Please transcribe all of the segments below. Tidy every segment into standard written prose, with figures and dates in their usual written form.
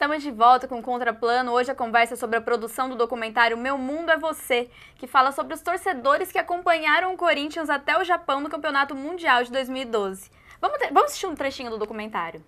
Estamos de volta com o Contraplano. Hoje a conversa é sobre a produção do documentário Meu Mundo é Você, que fala sobre os torcedores que acompanharam o Corinthians até o Japão no Campeonato Mundial de 2012. Vamos assistir um trechinho do documentário.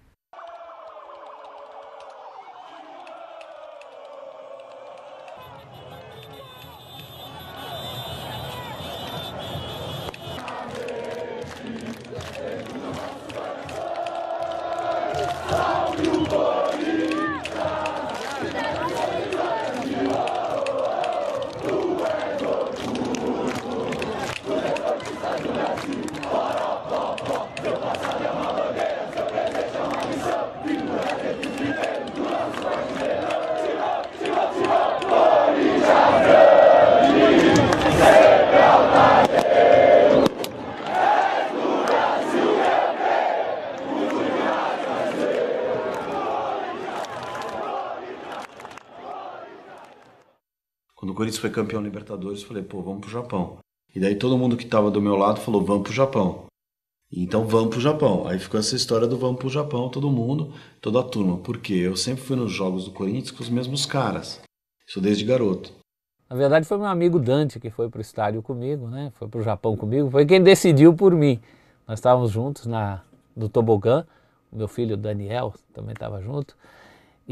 Quando o Corinthians foi campeão Libertadores, eu falei, pô, vamos pro Japão. E daí todo mundo que tava do meu lado falou, vamos pro Japão. Então vamos pro Japão. Aí ficou essa história do vamos pro Japão, todo mundo, toda a turma. Por quê? Eu sempre fui nos jogos do Corinthians com os mesmos caras. Isso desde garoto. Na verdade foi meu amigo Dante que foi pro estádio comigo, né? Foi pro Japão comigo, foi quem decidiu por mim. Nós estávamos juntos no tobogã, o meu filho Daniel também estava junto.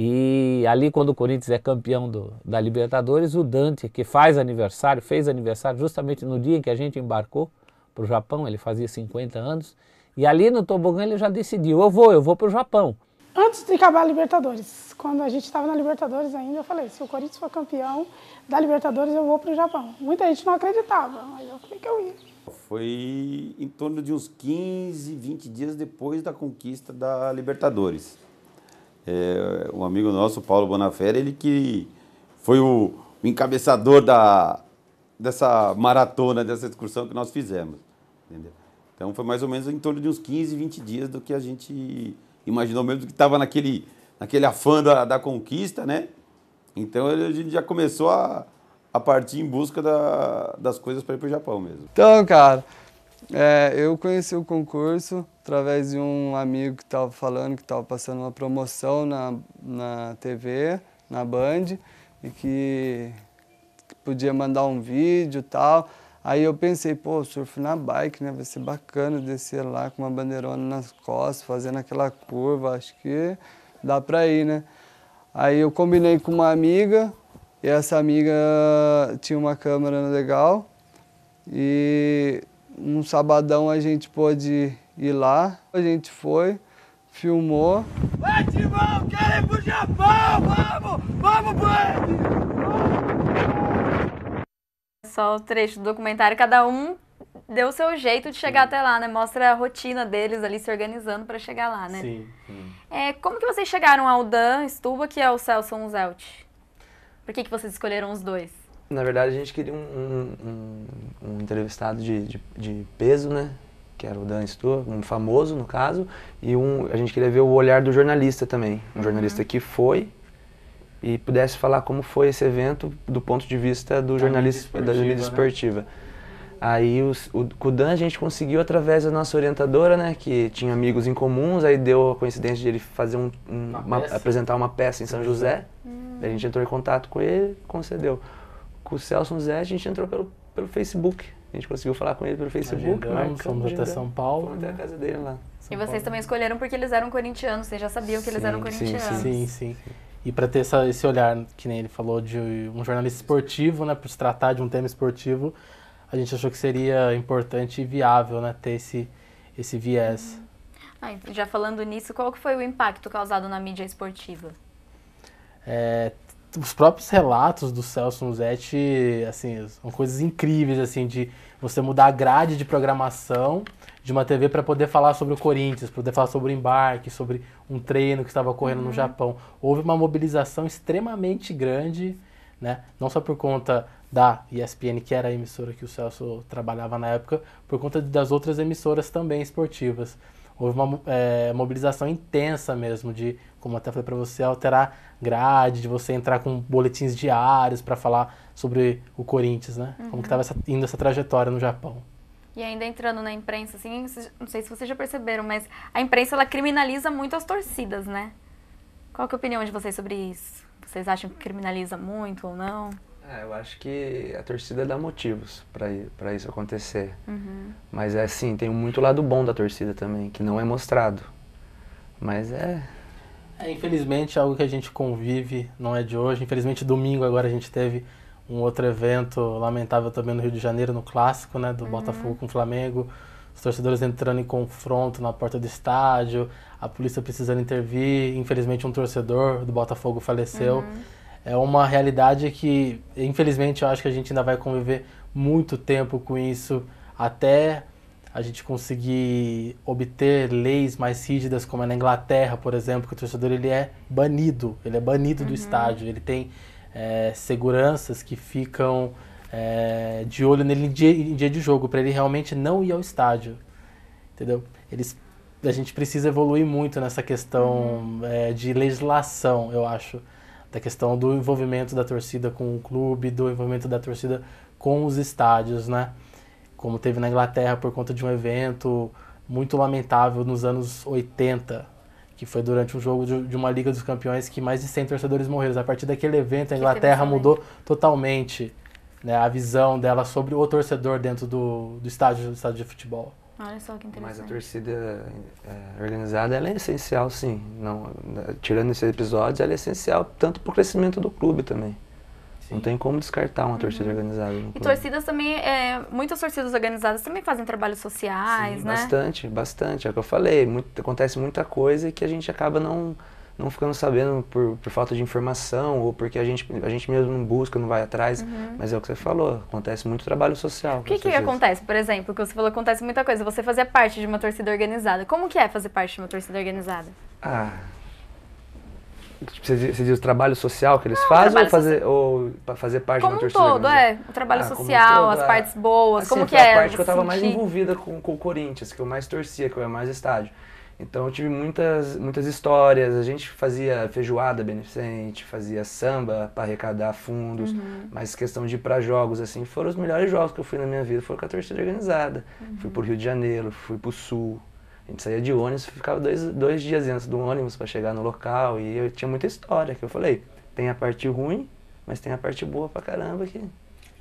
E ali quando o Corinthians é campeão da Libertadores, o Dante, que fez aniversário justamente no dia em que a gente embarcou para o Japão, ele fazia 50 anos, e ali no tobogã ele já decidiu, eu vou para o Japão. Antes de acabar a Libertadores, quando a gente estava na Libertadores ainda, eu falei, se o Corinthians for campeão da Libertadores, eu vou para o Japão. Muita gente não acreditava, mas eu falei que eu ia. Foi em torno de uns 15, 20 dias depois da conquista da Libertadores. Um amigo nosso, Paulo Bonafera, ele que foi o encabeçador dessa maratona, dessa excursão que nós fizemos. Entendeu? Então foi mais ou menos em torno de uns 15, 20 dias do que a gente imaginou mesmo, que estava naquele afã da conquista, né? Então a gente já começou a partir em busca das coisas para ir para o Japão mesmo. Então, cara, eu conheci o concurso através de um amigo que estava falando que estava passando uma promoção na TV, na Band, e que podia mandar um vídeo e tal. Aí eu pensei, pô, surf na bike, né? Vai ser bacana descer lá com uma bandeirona nas costas, fazendo aquela curva, acho que dá pra ir, né? Aí eu combinei com uma amiga, e essa amiga tinha uma câmera legal, e um sabadão a gente pôde ir lá, a gente foi, filmou. Vai, Timão, quero ir pro Japão, vamos, Band! Só o trecho do documentário, cada um deu o seu jeito de chegar até lá, né? Mostra a rotina deles ali se organizando para chegar lá, né? Sim. Como que vocês chegaram ao Dan Stuba, que é o Celso Zelt? Por que vocês escolheram os dois? Na verdade, a gente queria um entrevistado de peso, né? Que era o Dan Stuba, um famoso, no caso. E a gente queria ver o olhar do jornalista também. Um jornalista que foi e pudesse falar como foi esse evento do ponto de vista do jornalista da mídia esportiva. Né? Aí com o Dan a gente conseguiu através da nossa orientadora, né, que tinha amigos em comuns, aí deu a coincidência de ele fazer apresentar uma peça em São José. A gente entrou em contato com ele, concedeu. Com o Celso Zé a gente entrou pelo Facebook. A gente conseguiu falar com ele pelo Facebook. Fomos até São Paulo. Fomos até a casa dele lá. E vocês também escolheram porque eles eram corintianos, vocês já sabiam que eles eram corintianos. Sim. E para ter esse olhar, que nem ele falou, de um jornalista esportivo, né, por se tratar de um tema esportivo, a gente achou que seria importante e viável, né, ter esse viés. Já falando nisso, qual que foi o impacto causado na mídia esportiva? Os próprios relatos do Celso Zet, assim, são coisas incríveis, assim, de você mudar a grade de programação de uma TV para poder falar sobre o Corinthians, poder falar sobre o embarque, sobre um treino que estava ocorrendo no Japão. Houve uma mobilização extremamente grande, né? Não só por conta da ESPN, que era a emissora que o Celso trabalhava na época, por conta das outras emissoras também esportivas. Houve uma mobilização intensa mesmo de, como até falei para você, alterar grade, de você entrar com boletins diários para falar sobre o Corinthians, né? Como que estava indo essa trajetória no Japão. E ainda entrando na imprensa, assim, não sei se vocês já perceberam, mas a imprensa, ela criminaliza muito as torcidas, né? Qual que é a opinião de vocês sobre isso? Vocês acham que criminaliza muito ou não? Eu acho que a torcida dá motivos para isso acontecer. Mas é assim, tem muito lado bom da torcida também, que não é mostrado. Mas infelizmente, algo que a gente convive, não é de hoje. Infelizmente, domingo agora a gente teve um outro evento lamentável também no Rio de Janeiro, no Clássico, né, do Botafogo com o Flamengo. Os torcedores entrando em confronto na porta do estádio, a polícia precisando intervir. Infelizmente, um torcedor do Botafogo faleceu. É uma realidade que, infelizmente, eu acho que a gente ainda vai conviver muito tempo com isso, até a gente conseguir obter leis mais rígidas, como é na Inglaterra, por exemplo, que o torcedor ele é banido do estádio. Ele tem seguranças que ficam de olho nele em dia de jogo, para ele realmente não ir ao estádio, entendeu? A gente precisa evoluir muito nessa questão de legislação, eu acho, da questão do envolvimento da torcida com o clube, do envolvimento da torcida com os estádios, né? Como teve na Inglaterra por conta de um evento muito lamentável nos anos 80, que foi durante um jogo de uma Liga dos Campeões que mais de 100 torcedores morreram. A partir daquele evento, a Inglaterra mudou totalmente, né, a visão dela sobre o torcedor dentro do estádio de futebol. Olha só que interessante. Mas a torcida organizada, ela é essencial, sim. Não, tirando esses episódios, ela é essencial tanto para o crescimento do clube também. Sim. Não tem como descartar uma torcida organizada no clube. E torcidas também, muitas torcidas organizadas também fazem trabalhos sociais, sim, né? Bastante. É o que eu falei, acontece muita coisa que a gente acaba não ficando sabendo por falta de informação ou porque a gente mesmo não busca, não vai atrás. Mas é o que você falou, acontece muito trabalho social. O que acontece, por exemplo, que você falou, acontece muita coisa. Você fazia parte de uma torcida organizada. Como que é fazer parte de uma torcida organizada? Você diz o trabalho social que eles fazem ou fazer parte de uma torcida organizada? O trabalho social, as partes boas, assim, como que é? A parte que eu estava mais envolvida com o Corinthians, que eu mais torcia, que eu ia mais estádio. Então eu tive muitas histórias, a gente fazia feijoada beneficente, fazia samba para arrecadar fundos, mas questão de ir para jogos, assim, foram os melhores jogos que eu fui na minha vida, foram com a torcida organizada. Fui pro Rio de Janeiro, fui pro Sul, a gente saía de ônibus, ficava dois dias antes do ônibus para chegar no local e eu tinha muita história, que eu falei, tem a parte ruim, mas tem a parte boa pra caramba aqui.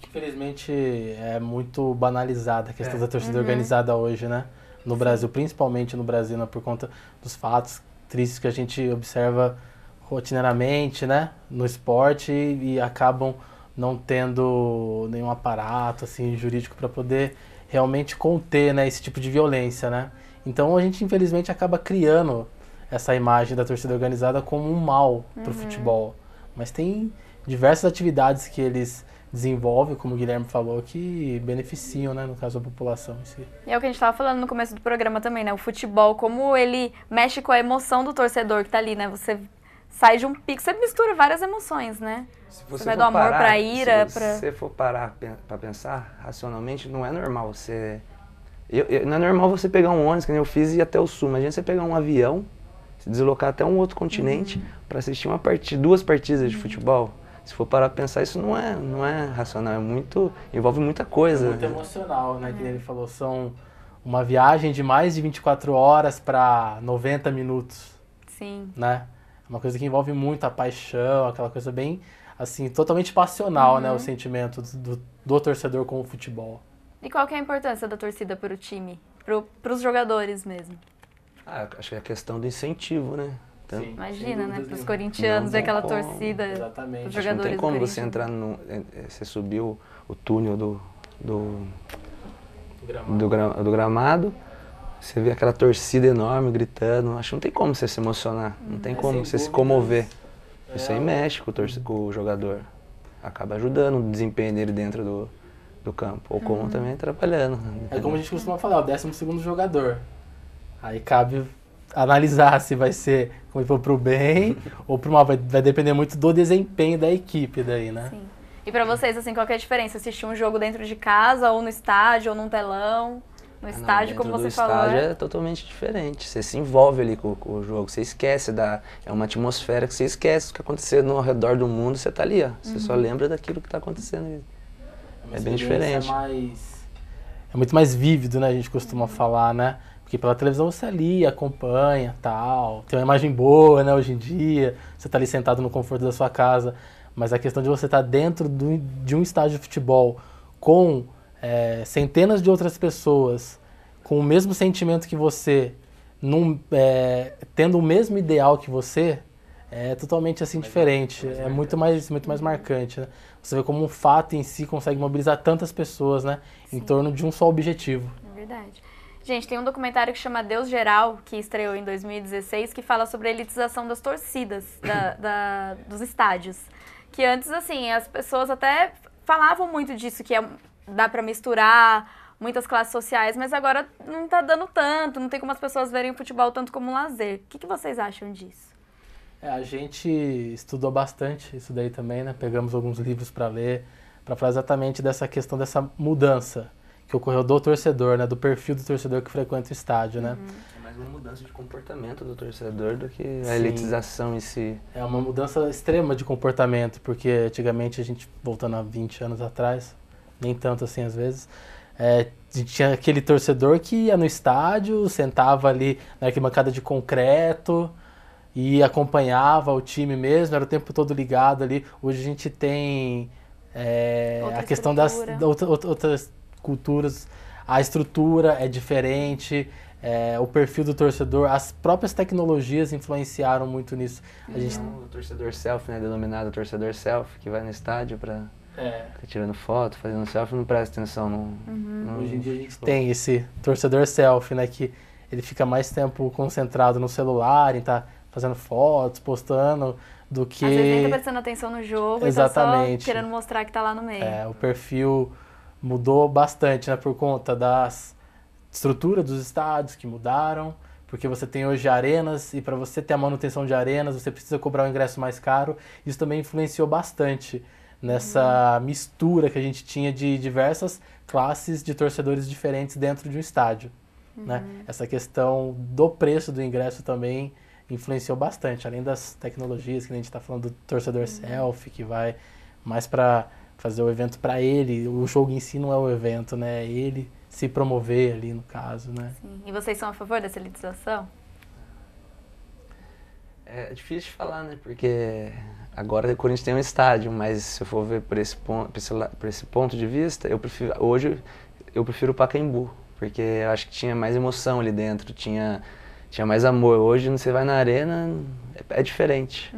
Infelizmente é muito banalizada a questão da torcida organizada hoje, né? No Brasil, principalmente no Brasil, né, por conta dos fatos tristes que a gente observa rotineiramente, né, no esporte e acabam não tendo nenhum aparato assim, jurídico para poder realmente conter, né, esse tipo de violência, né? Então a gente infelizmente acaba criando essa imagem da torcida organizada como um mal para o futebol, mas tem diversas atividades que eles desenvolve, como o Guilherme falou, que beneficiam, né, no caso, a população em si. E é o que a gente estava falando no começo do programa também, né, o futebol, como ele mexe com a emoção do torcedor que tá ali, né, você sai de um pico, você mistura várias emoções, né, você vai do amor pra ira, se você for parar pra pensar, racionalmente, não é normal você... não é normal você pegar um ônibus, que nem eu fiz, e ir até o Sul, imagina você pegar um avião, se deslocar até um outro continente para assistir duas partidas de futebol. Se for parar pra pensar, isso não é racional, envolve muita coisa. É muito emocional, né, que ele falou, são uma viagem de mais de 24 horas para 90 minutos. Sim. Né? É uma coisa que envolve muito a paixão, aquela coisa bem, assim, totalmente passional, né, o sentimento do torcedor com o futebol. E qual que é a importância da torcida para o time, para os jogadores mesmo? Acho que é a questão do incentivo, né? Então, imagina, né, para os corintianos, ver aquela torcida, os jogadores. Não tem como você entrar você subiu o túnel do gramado, você vê aquela torcida enorme gritando, acho que não tem como você se emocionar, não tem como você se comover. Isso aí mexe com o jogador, acaba ajudando o desempenho dele dentro do campo, ou como também atrapalhando. É como a gente costuma falar, o 12º jogador. Aí cabe analisar se vai ser como for pro bem ou pro mal, vai depender muito do desempenho da equipe daí, né? Sim. E pra vocês, assim, qual que é a diferença? Assistir um jogo dentro de casa, ou no estádio, ou num telão? No estádio, como você falou. No estádio é totalmente diferente. Você se envolve ali com o jogo, você esquece é uma atmosfera que você esquece o que aconteceu ao redor do mundo, você tá ali, ó. Você só lembra daquilo que tá acontecendo. É bem diferente. É muito mais vívido, né? A gente costuma falar, né? Porque pela televisão você ali acompanha, tal, tem uma imagem boa, né, hoje em dia, você tá ali sentado no conforto da sua casa, mas a questão de você estar dentro de um estádio de futebol com centenas de outras pessoas, com o mesmo sentimento que você, tendo o mesmo ideal que você, é totalmente assim diferente, é muito mais marcante, né? Você vê como um fato em si consegue mobilizar tantas pessoas, né, em torno de um só objetivo. É verdade. Gente, tem um documentário que chama Deus Geral, que estreou em 2016, que fala sobre a elitização das torcidas, dos estádios. Que antes, assim, as pessoas até falavam muito disso, que dá pra misturar muitas classes sociais, mas agora não tá dando tanto, não tem como as pessoas verem o futebol tanto como um lazer. O que vocês acham disso? A gente estudou bastante isso daí também, né? Pegamos alguns livros para ler, para falar exatamente dessa questão dessa mudança que ocorreu do torcedor, né? Do perfil do torcedor que frequenta o estádio, né? É mais uma mudança de comportamento do torcedor do que a elitização em si. É uma mudança extrema de comportamento, porque antigamente a gente, voltando a 20 anos atrás, nem tanto assim às vezes, a gente tinha aquele torcedor que ia no estádio, sentava ali na arquibancada de concreto e acompanhava o time mesmo, era o tempo todo ligado ali. Hoje a gente tem a questão das outras culturas, a estrutura é diferente, o perfil do torcedor, as próprias tecnologias influenciaram muito nisso. O torcedor selfie, né, denominado torcedor selfie, que vai no estádio para ficar tirando foto, fazendo selfie, não presta atenção no Hoje em dia a gente tem esse torcedor selfie, né, que ele fica mais tempo concentrado no celular, em estar fazendo fotos, postando, do que... Às vezes nem tá prestando atenção no jogo, exatamente, e tá só querendo mostrar que tá lá no meio. O perfil mudou bastante, né, por conta das estruturas dos estádios que mudaram, porque você tem hoje arenas, e para você ter a manutenção de arenas, você precisa cobrar um ingresso mais caro. Isso também influenciou bastante nessa mistura que a gente tinha de diversas classes de torcedores diferentes dentro de um estádio, né? Essa questão do preço do ingresso também influenciou bastante, além das tecnologias que a gente está falando do torcedor selfie, que vai mais para fazer o evento para ele. O jogo em si não é o evento, né? É ele se promover ali, no caso, né? Sim. E vocês são a favor dessa elitização? É difícil de falar, né? Porque agora o Corinthians tem um estádio, mas se eu for ver por esse ponto de vista, hoje eu prefiro o Pacaembu, porque eu acho que tinha mais emoção ali dentro, tinha mais amor. Hoje você vai na arena, é diferente.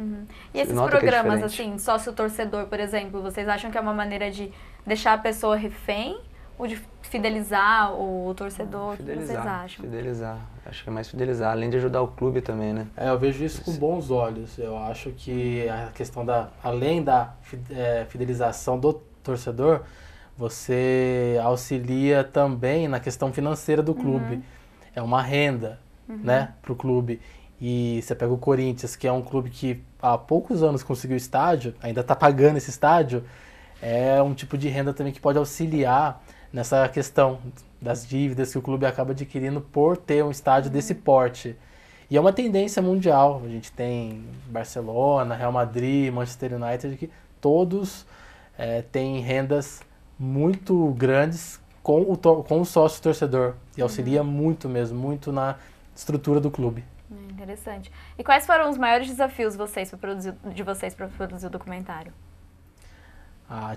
E esses programas, assim, sócio-torcedor, por exemplo, vocês acham que é uma maneira de deixar a pessoa refém ou de fidelizar o torcedor? O que vocês acham? Fidelizar. Acho que é mais fidelizar, além de ajudar o clube também, né? Eu vejo isso com bons olhos. Eu acho que a questão além da fidelização do torcedor, você auxilia também na questão financeira do clube. É uma renda, né, para o clube. E você pega o Corinthians, que é um clube que há poucos anos conseguiu estádio, ainda está pagando esse estádio, é um tipo de renda também que pode auxiliar nessa questão das dívidas que o clube acaba adquirindo por ter um estádio desse porte. E é uma tendência mundial. A gente tem Barcelona, Real Madrid, Manchester United, que todos têm rendas muito grandes com o sócio torcedor. E auxilia muito mesmo, muito na estrutura do clube. Interessante. E quais foram os maiores desafios de vocês para produzir o documentário?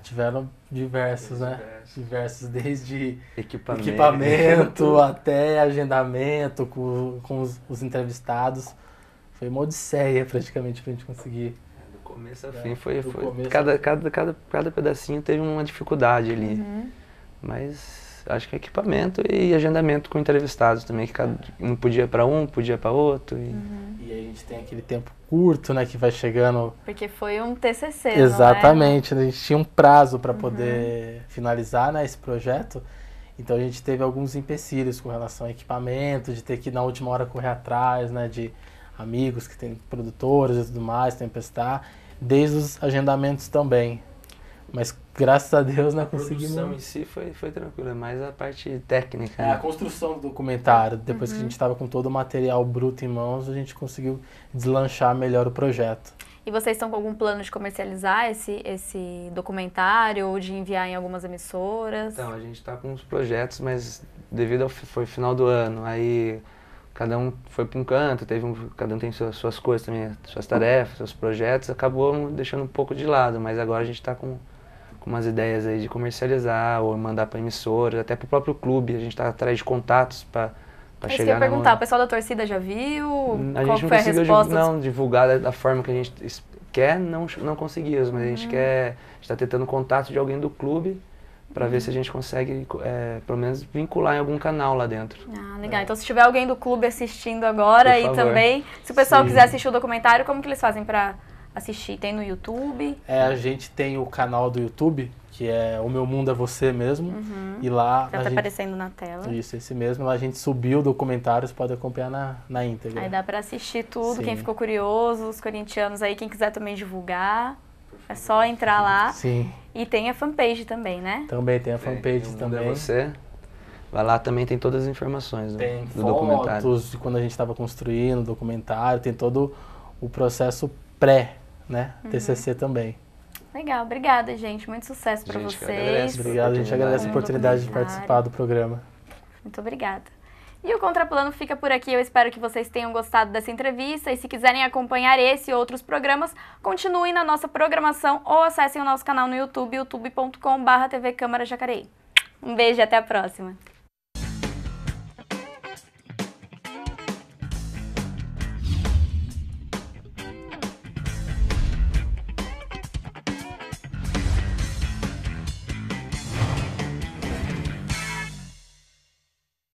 Tiveram diversos, né? Diversos, desde equipamento até agendamento com os entrevistados. Foi uma odisseia praticamente pra gente conseguir. Do começo ao fim foi cada pedacinho teve uma dificuldade ali. Mas acho que equipamento e agendamento com entrevistados também, que cada um podia para podia para outro. E aí a gente tem aquele tempo curto, né, que vai chegando... Porque foi um TCC, exatamente, não é? A gente tinha um prazo para poder finalizar, né, esse projeto. Então a gente teve alguns empecilhos com relação a equipamento, de ter que na última hora correr atrás, né, de amigos que tem produtoras e tudo mais, tempestar, desde os agendamentos também. Mas graças a Deus, né, conseguimos... A produção em si foi tranquila, mas a parte técnica... A construção do documentário, depois que a gente estava com todo o material bruto em mãos, a gente conseguiu deslanchar melhor o projeto. E vocês estão com algum plano de comercializar esse documentário ou de enviar em algumas emissoras? Então, a gente está com uns projetos, mas devido ao foi final do ano, aí cada um foi para um canto, cada um tem suas coisas também, suas tarefas, seus projetos, acabou deixando um pouco de lado, mas agora a gente está com umas ideias aí de comercializar ou mandar para emissoras, até para o próprio clube, a gente está atrás de contatos para chegar isso que eu ia perguntar, o pessoal da torcida já viu? Qual foi a resposta? Não divulgar da forma que a gente quer, não conseguimos, mas a gente está tentando contato de alguém do clube para ver se a gente consegue, pelo menos, vincular em algum canal lá dentro. Ah, legal. Então, se tiver alguém do clube assistindo agora e também, se o pessoal quiser assistir o documentário, como que eles fazem para assistir? Tem no YouTube? A gente tem o canal do YouTube, que é O Meu Mundo é Você mesmo. E lá Já tá aparecendo na tela. Isso, esse mesmo. Lá a gente subiu o documentário, você pode acompanhar na íntegra. Aí dá para assistir tudo, quem ficou curioso, os corintianos aí, quem quiser também divulgar, é só entrar lá. Sim. E tem a fanpage também, né? Também tem a fanpage também. Você vai lá, também tem todas as informações do documentário. Tem fotos de quando a gente estava construindo o documentário, tem todo o processo pré, né? TCC também. Legal, obrigada, gente. Muito sucesso para vocês. Obrigado, a gente agradece a oportunidade de participar do programa. Muito obrigada. E o Contraplano fica por aqui. Eu espero que vocês tenham gostado dessa entrevista. E se quiserem acompanhar esse e outros programas, continuem na nossa programação ou acessem o nosso canal no YouTube, youtube.com/TV Câmara Jacareí. Um beijo e até a próxima.